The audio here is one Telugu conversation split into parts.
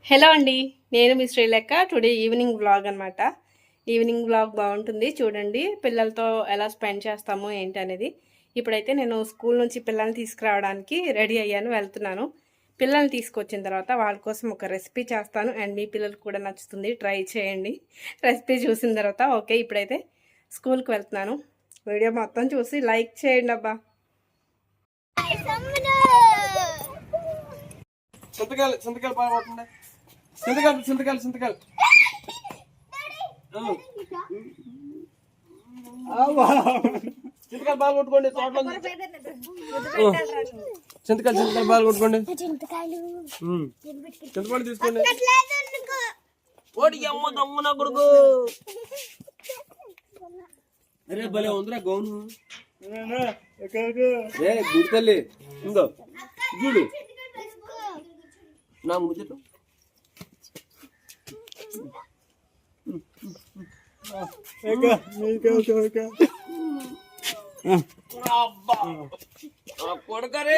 హలో అండి, నేను మీ శ్రీలేఖ. టుడే ఈవినింగ్ వ్లాగ్ అనమాట. ఈవినింగ్ వ్లాగ్ బాగుంటుంది చూడండి. పిల్లలతో ఎలా స్పెండ్ చేస్తాము ఏంటి అనేది. ఇప్పుడైతే నేను స్కూల్ నుంచి పిల్లల్ని తీసుకురావడానికి రెడీ అయ్యాను, వెళ్తున్నాను. పిల్లల్ని తీసుకొచ్చిన తర్వాత వాళ్ళ కోసం ఒక రెసిపీ చేస్తాను అండ్ మీ పిల్లలకు కూడా నచ్చుతుంది, ట్రై చేయండి. రెసిపీ చూసిన తర్వాత ఓకే, ఇప్పుడైతే స్కూల్కి వెళ్తున్నాను. వీడియో మొత్తం చూసి లైక్ చేయండి అబ్బా. చింతకాయలు బాగా పడుతుంది. చింతకాయలు చింతకాయలు చింతకాయలు చింతకాయలు బాగా కొట్టుకోండి. తోటలో చింతకాయలు చింతకాయలు బాగా కొట్టుకోండి. చింతపండు తీసుకోండి. ఓడి అమ్మ దమ్మున కొడుకు. అరే భలే ఉందిరా గౌను. ఏ గుడి తల్లి ఇందో చూడు నా ముచ్చట. కొడకరే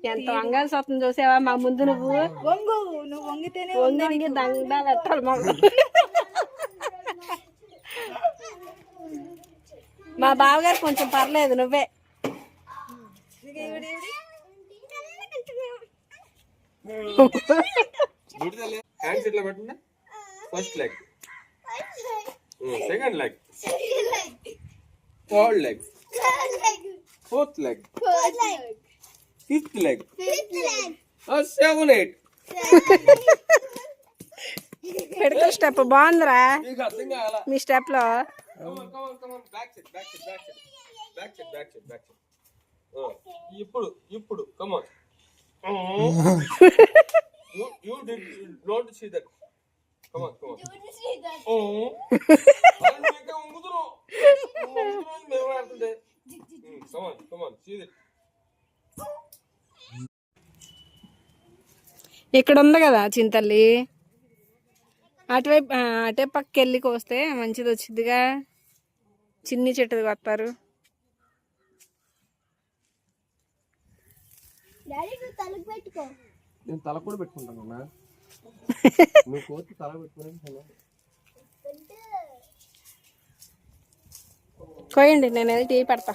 ఎంత వంగాల్సి వస్తుంది చూసావా మా ముందు. నువ్వు వంగితేనే వంగి దండాలు ఎట్టాలి మాకు. మా బావగారు కొంచెం పర్లేదు, నువ్వే. హ్యాండ్స్ ఇట్లా పెట్టండి. First leg, second leg, third leg, fourth leg, fifth leg, 7 8. పెడతా స్టెప్ బాగుందిరా మీ స్టెప్ లో. ఇప్పుడు ఇప్పుడు కమాన్. You did not see that. Come on, come on. Come on, come on, see that. ఇక్కడ ఉంది కదా చింతల్లి, అటువైపు అటే పక్కకి వెళ్ళి కోస్తే మంచిది వచ్చిందిగా. చిన్ని చెట్టుది కొత్తారు. నేను తల కూడా పెట్టుకుంటాను. నువ్వు కోతి తల పెట్టుకుని కోయండి, నేను వెళ్ళి టీ పెడతా.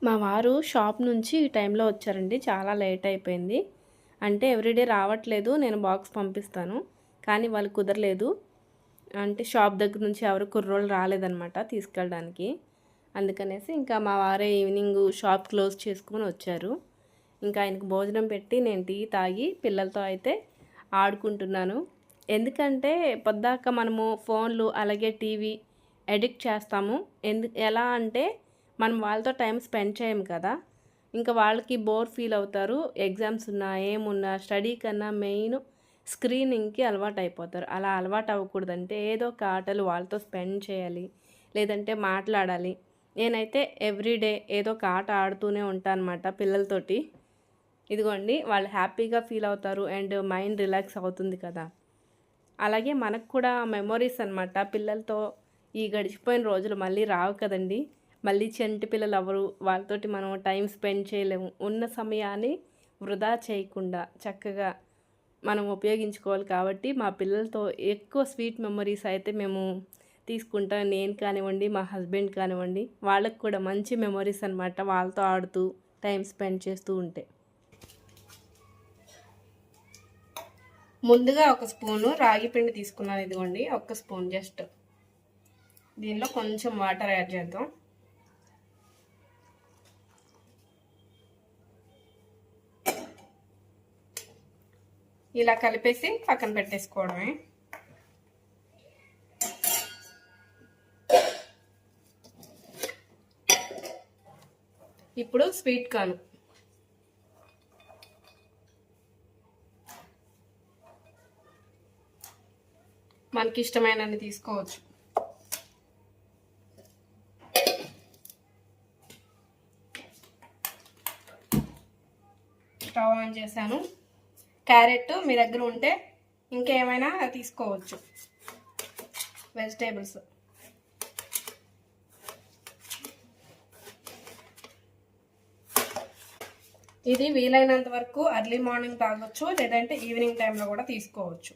మా వారు షాప్ నుంచి ఈ టైంలో వచ్చారండి. చాలా లేట్ అయిపోయింది. అంటే ఎవ్రీడే రావట్లేదు, నేను బాక్స్ పంపిస్తాను, కానీ వాళ్ళు కుదరలేదు. అంటే షాప్ దగ్గర నుంచి ఎవరు కుర్రోళ్ళు రాలేదన్నమాట తీసుకెళ్ళడానికి. అందుకనేసి ఇంకా మా వారే ఈవినింగ్ షాప్ క్లోజ్ చేసుకుని వచ్చారు. ఇంకా ఆయనకు భోజనం పెట్టి నేను టీ తాగి పిల్లలతో అయితే ఆడుకుంటున్నాను. ఎందుకంటే పొద్దాక మనము ఫోన్లు అలాగే టీవీ ఎడిక్ట్ చేస్తాము. ఎలా అంటే మనం వాళ్ళతో టైం స్పెండ్ చేయము కదా. ఇంకా వాళ్ళకి బోర్ ఫీల్ అవుతారు. ఎగ్జామ్స్ ఉన్నా ఏమున్నా స్టడీ కన్నా మెయిన్ స్క్రీనింగ్కి అలవాటు అయిపోతారు. అలా అలవాటు అవ్వకూడదంటే ఏదో ఒక ఆటలు వాళ్ళతో స్పెండ్ చేయాలి, లేదంటే మాట్లాడాలి. నేనైతే ఎవ్రీడే ఏదో ఒక ఆట ఆడుతూనే ఉంటాను అన్నమాట పిల్లలతోటి. ఇదిగోండి, వాళ్ళు హ్యాపీగా ఫీల్ అవుతారు అండ్ మైండ్ రిలాక్స్ అవుతుంది కదా. అలాగే మనకు కూడా మెమొరీస్ అన్నమాట. పిల్లలతో ఈ గడిచిపోయిన రోజులు మళ్ళీ రావు కదండి. మళ్ళీ చంటి పిల్లలు ఎవరు, వాళ్ళతోటి మనం టైం స్పెండ్ చేయలేము. ఉన్న సమయాన్ని వృధా చేయకుండా చక్కగా మనం ఉపయోగించుకోవాలి. కాబట్టి మా పిల్లలతో ఎక్కువ స్వీట్ మెమొరీస్ అయితే మేము తీసుకుంటాం. నేను కానివ్వండి, మా హస్బెండ్ కానివ్వండి, వాళ్ళకు కూడా మంచి మెమొరీస్ అన్నమాట. వాళ్ళతో ఆడుతూ టైం స్పెండ్ చేస్తూ ఉంటే. ముందుగా ఒక స్పూను రాగి పిండి తీసుకున్నాను. ఇదిగోండి, ఒక్క స్పూన్ జస్ట్. దీనిలో కొంచెం వాటర్ యాడ్ చేద్దాం. ఇలా కలిపేసి పక్కన పెట్టేసుకోవడమే. ఇప్పుడు స్వీట్ కార్న్. మనకి ఇష్టమైనన్ని తీసుకోవచ్చు. స్టవ్ ఆన్ చేశాను. క్యారెట్ మీ దగ్గర ఉంటే ఇంకేమైనా తీసుకోవచ్చు వెజిటేబుల్స్. ఇది వీలైనంత వరకు ఎర్లీ మార్నింగ్ తాగొచ్చు, లేదంటే ఈవినింగ్ టైంలో కూడా తీసుకోవచ్చు.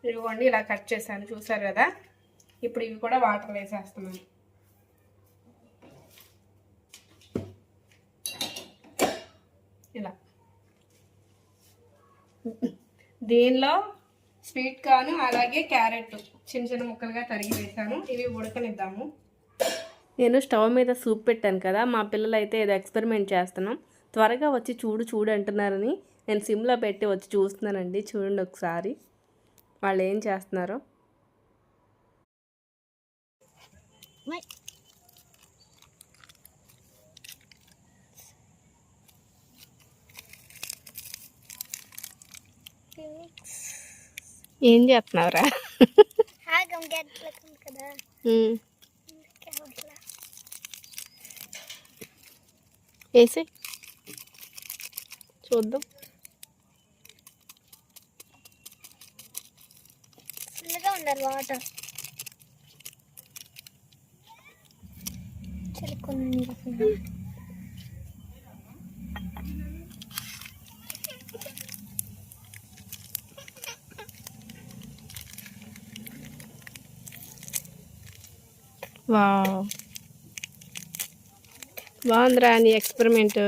ఇదిగోండి ఇలా కట్ చేశాను, చూసారు కదా. ఇప్పుడు ఇవి కూడా వాటర్ వేసేస్తున్నాను. ఇలా దీనిలో స్వీట్ కార్న్ అలాగే క్యారెట్ చిన్న చిన్న ముక్కలుగా తరిగి వేసాను. ఇవి ఉడకనిద్దాము. నేను స్టవ్ మీద సూప్ పెట్టాను కదా, మా పిల్లలు అయితే ఏదో ఎక్స్పెరిమెంట్ చేస్తున్నాం, త్వరగా వచ్చి చూడు చూడు అంటున్నారని నేను సిమ్లో పెట్టి వచ్చి చూస్తున్నానండి. చూడండి ఒకసారి వాళ్ళు ఏం చేస్తున్నారో. ఏం చేస్తున్నావురా? వేసే చూద్దాం. ఉండాలి వాటర్ వావ్, బాగుందిరా నీ ఎక్స్పెరిమెంట్.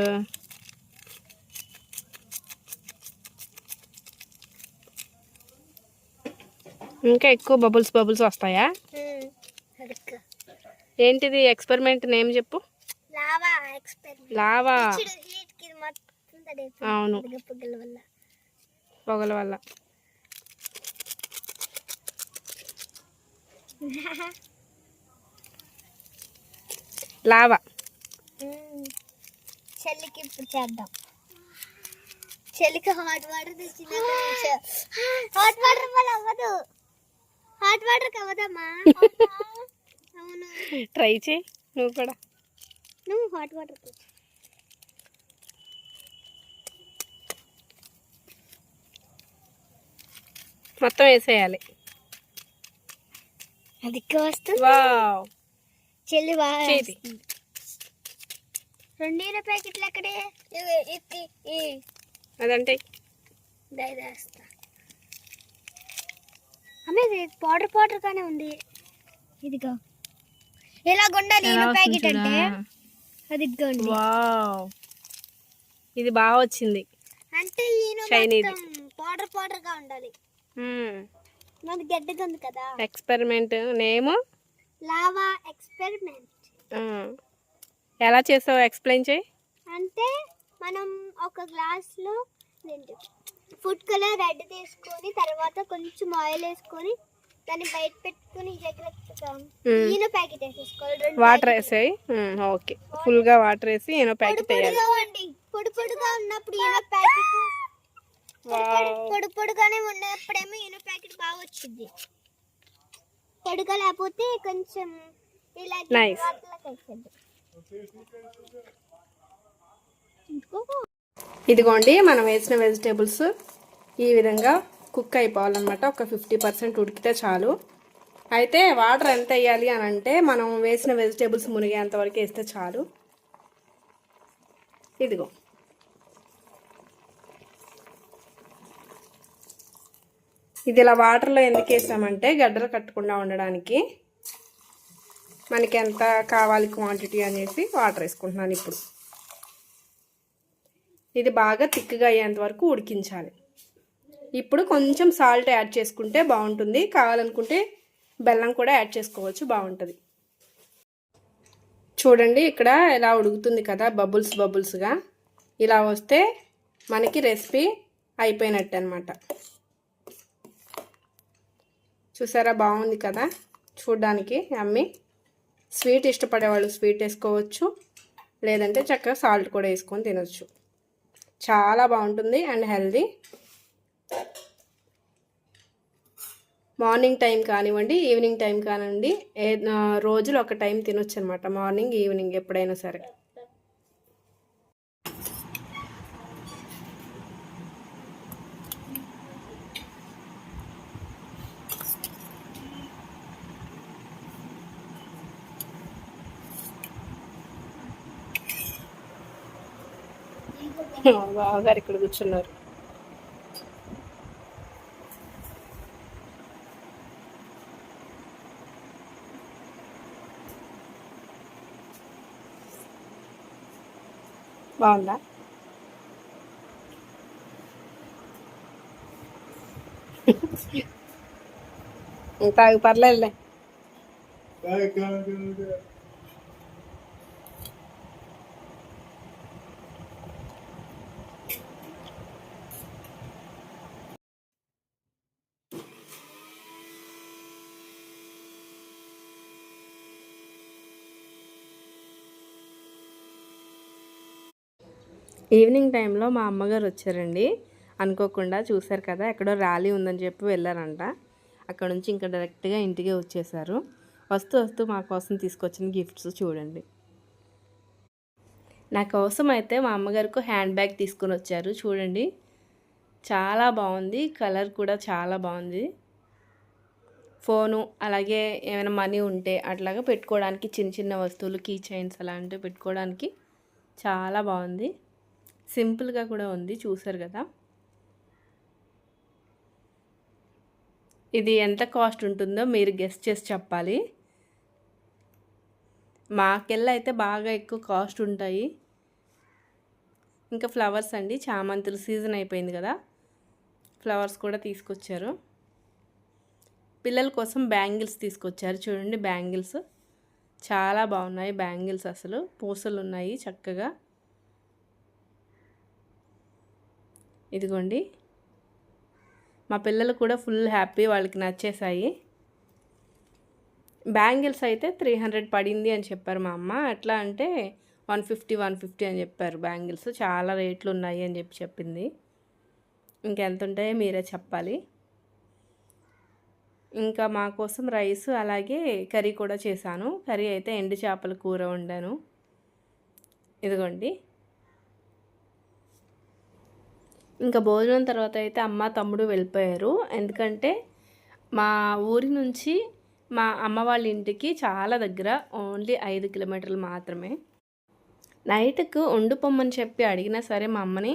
ఇంకా ఎక్కువ బబుల్స్ బబుల్స్ వస్తాయా? ఏంటిది ఎక్స్పెరిమెంట్ నేమ్ చెప్పు. లావా. అవును, పొగల వల్ల. లావా చెల్లికి ఇప్పుడు చేద్దాం. చెల్లికి హాట్ వాటర్ తెచ్చిన హాట్ వాటర్ వల్ల అవ్వదు. హాట్ వాటర్ అవ్వదమ్మా. అవును, ట్రై చేయి నువ్వు కూడా. నువ్వు హాట్ వాటర్ తెచ్చు. మొత్తం వేసేయాలి. అది వస్తుంది. వావ్, చెల్లి బాగా చేయి. 2 ప్యాకెట్లు ఎక్కడే అదంటే వేస్తా. అమ్మే పౌడర్ పౌడర్ గానే ఉంది. ఇదిగో ఇలా ఉండాలి ఈనో ప్యాకెట్ అంటే. అది ఇదిగోండి. వావ్, ఇది బాగా వచ్చింది. అంటే ఈనో పౌడర్ పౌడర్ గా ఉండాలి. మనది గడ్డగా ఉంది కదా. Experiment name lava experiment. ఎలా చేసావు ఎక్స్ప్లెయిన్ చేయి. అంటే మనం ఒక గ్లాస్లో ఫుడ్ కలర్ రెడ్ తీసుకొని తర్వాత కొంచెం ఆయిల్ వేసుకొని దాన్ని బయట పెట్టుకొని ఈనో ప్యాకెట్ వేసేసుకోవాలి. వాటర్ వేసాయి. ఓకే, ఫుల్గా వాటర్ వేసి ఈనో ప్యాకెట్ వేయాలి. పొడి పొడిగా ఉన్నప్పుడు ఈనో ప్యాకెట్, పొడి పొడిగానే ఉన్నప్పుడేమో ఈనో ప్యాకెట్ బాగా వచ్చింది. పొడిగా లేకపోతే కొంచెం ఇలా ఇదిగోండి మనం వేసిన వెజిటేబుల్స్ ఈ విధంగా కుక్ అయిపోవాలన్నమాట. ఒక 50% ఉడికితే చాలు. అయితే వాటర్ ఎంత వేయాలి అని అంటే మనం వేసిన వెజిటేబుల్స్ మునిగేంత వరకు వేస్తే చాలు. ఇదిగో ఇది ఇలా వాటర్లో ఎందుకు వేసామంటే గడ్డలు కట్టకుండా ఉండడానికి. మనకి ఎంత కావాలి క్వాంటిటీ అనేసి వాటర్ వేసుకుంటున్నాను. ఇప్పుడు ఇది బాగా థిక్గా అయ్యేంత వరకు ఉడికించాలి. ఇప్పుడు కొంచెం సాల్ట్ యాడ్ చేసుకుంటే బాగుంటుంది. కావాలనుకుంటే బెల్లం కూడా యాడ్ చేసుకోవచ్చు, బాగుంటుంది. చూడండి ఇక్కడ ఇలా ఉడుకుతుంది కదా, బబుల్స్ బబుల్స్గా. ఇలా వస్తే మనకి రెసిపీ అయిపోయినట్టు అనమాట. చూసారా, బాగుంది కదా చూడడానికి. యమ్మీ. స్వీట్ ఇష్టపడేవాళ్ళు స్వీట్ వేసుకోవచ్చు, లేదంటే చక్కగా సాల్ట్ కూడా వేసుకొని తినొచ్చు. చాలా బాగుంటుంది అండ్ హెల్దీ. మార్నింగ్ టైం కానివ్వండి, ఈవినింగ్ టైం కానివ్వండి, రోజులు ఒక టైం తినొచ్చు అనమాట. మార్నింగ్ ఈవినింగ్ ఎప్పుడైనా సరే. బావగారు ఇక్కడ కూర్చున్నారు. బాగుందా? ఇంకా పర్లేదులే. ఈవినింగ్ టైంలో మా అమ్మగారు వచ్చారండి. అనుకోకుండా చూశారు కదా, ఎక్కడో ర్యాలీ ఉందని చెప్పి వెళ్ళారంట. అక్కడ నుంచి ఇంకా డైరెక్ట్గా ఇంటికే వచ్చేసారు. వస్తూ వస్తూ మా కోసం తీసుకొచ్చిన గిఫ్ట్స్ చూడండి. నా కోసం అయితే మా అమ్మగారికి హ్యాండ్ బ్యాగ్ తీసుకొని వచ్చారు. చూడండి, చాలా బాగుంది. కలర్ కూడా చాలా బాగుంది. ఫోను అలాగే ఏమైనా మనీ ఉంటే అట్లాగా పెట్టుకోవడానికి, చిన్న చిన్న వస్తువులు, కీ చైన్స్ అలాంటివి పెట్టుకోవడానికి చాలా బాగుంది. సింపుల్గా కూడా ఉంది, చూసారు కదా. ఇది ఎంత కాస్ట్ ఉంటుందో మీరు గెస్ చేసి చెప్పాలి. మాకెళ్ళి అయితే బాగా ఎక్కువ కాస్ట్ ఉంటాయి. ఇంకా ఫ్లవర్స్ అండి, చామంతులు సీజన్ అయిపోయింది కదా, ఫ్లవర్స్ కూడా తీసుకొచ్చారు. పిల్లల కోసం బ్యాంగిల్స్ తీసుకొచ్చారు. చూడండి, బ్యాంగిల్స్ చాలా బాగున్నాయి. బ్యాంగిల్స్ అసలు పూసలు ఉన్నాయి చక్కగా. ఇదిగోండి, మా పిల్లలు కూడా ఫుల్ హ్యాపీ, వాళ్ళకి నచ్చేసాయి. బ్యాంగిల్స్ అయితే 300 పడింది అని చెప్పారు మా అమ్మ. ఎట్లా అంటే 150 అని చెప్పారు. బ్యాంగిల్స్ చాలా రేట్లు ఉన్నాయి అని చెప్పింది. ఇంకెంత ఉంటాయో మీరే చెప్పాలి. ఇంకా మా కోసం రైస్ అలాగే కర్రీ కూడా చేశాను. కర్రీ అయితే ఎండు చేపల కూర వండాను. ఇదిగోండి. ఇంకా భోజనం తర్వాత అయితే అమ్మ తమ్ముడు వెళ్ళిపోయారు. ఎందుకంటే మా ఊరి నుంచి మా అమ్మ వాళ్ళ ఇంటికి చాలా దగ్గర, ఓన్లీ 5 కిలోమీటర్లు మాత్రమే. నైట్కు వండుపోమ్మని చెప్పి అడిగినా సరే మా అమ్మని,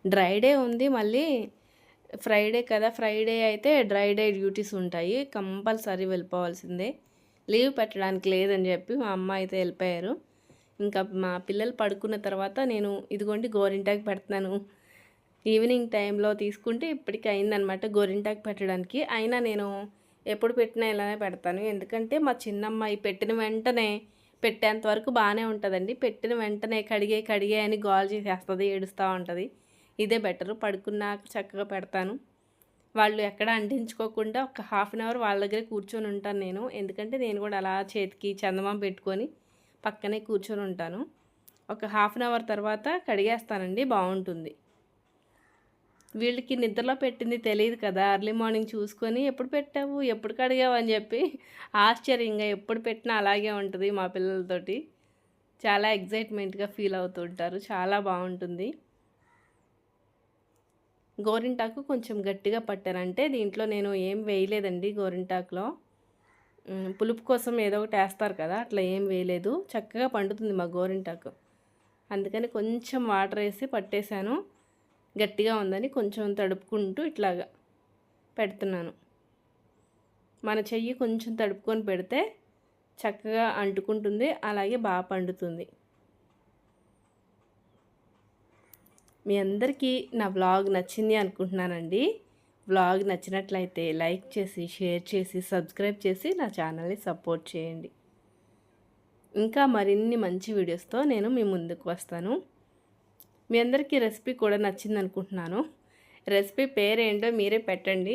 డ్రై డే ఉంది, మళ్ళీ ఫ్రైడే కదా, ఫ్రైడే అయితే డ్రై డే డ్యూటీస్ ఉంటాయి, కంపల్సరీ వెళ్ళిపోవాల్సిందే, లీవ్ పెట్టడానికి లేదని చెప్పి మా అమ్మ అయితే వెళ్ళిపోయారు. ఇంకా మా పిల్లలు పడుకున్న తర్వాత నేను ఇదిగోండి గోరింటాకు పెడుతున్నాను. ఈవినింగ్ టైంలో తీసుకుంటే ఇప్పటికి అయిందనమాట గోరింటాకు పెట్టడానికి. అయినా నేను ఎప్పుడు పెట్టినా ఇలానే పెడతాను. ఎందుకంటే మా చిన్నమ్మాయి పెట్టిన వెంటనే, పెట్టేంత వరకు బాగానే ఉంటుందండి, పెట్టిన వెంటనే కడిగే అని గోల్ చేసేస్తుంది, ఏడుస్తూ ఉంటుంది. ఇదే బెటరు. పడుకున్నాక చక్కగా పెడతాను. వాళ్ళు ఎక్కడ అంటించుకోకుండా ఒక హాఫ్ అన్ అవర్ వాళ్ళ దగ్గరే కూర్చొని ఉంటాను నేను. ఎందుకంటే నేను కూడా అలా చేతికి చందమామ పెట్టుకొని పక్కనే కూర్చొని ఉంటాను. ఒక హాఫ్ అన్ అవర్ తర్వాత కడిగేస్తానండి, బాగుంటుంది. వీళ్ళకి నిద్రలో పెట్టింది తెలియదు కదా, ఎర్లీ మార్నింగ్ చూసుకొని ఎప్పుడు పెట్టావు, ఎప్పుడు కడిగావు అని చెప్పి ఆశ్చర్యంగా ఎప్పుడు పెట్టినా అలాగే ఉంటుంది. మా పిల్లలతోటి చాలా ఎగ్జైట్మెంట్గా ఫీల్ అవుతుంటారు. చాలా బాగుంటుంది. గోరింటాకు కొంచెం గట్టిగా పట్టారంటే, దీంట్లో నేను ఏం వేయలేదండి. గోరింటాకులో పులుపు కోసం ఏదో ఒకటి వేస్తారు కదా, అట్లా ఏం వేయలేదు. చక్కగా పండుతుంది మా గోరింటాకు. అందుకని కొంచెం వాటర్ వేసి పట్టేశాను. గట్టిగా ఉందని కొంచెం తడుపుకుంటూ ఇట్లాగా పెడుతున్నాను. మన చెయ్యి కొంచెం తడుపుకొని పెడితే చక్కగా అంటుకుంటుంది, అలాగే బాగా పండుతుంది. మీ అందరికీ నా వ్లాగ్ నచ్చింది అనుకుంటున్నానండి. వ్లాగ్ నచ్చినట్లయితే లైక్ చేసి, షేర్ చేసి, సబ్స్క్రైబ్ చేసి నా ఛానల్ని సపోర్ట్ చేయండి. ఇంకా మరిన్ని మంచి వీడియోస్తో నేను మీ ముందుకు వస్తాను. మీ అందరికీ రెసిపీ కూడా నచ్చింది అనుకుంటున్నాను. రెసిపీ పేరేంటో మీరే పెట్టండి.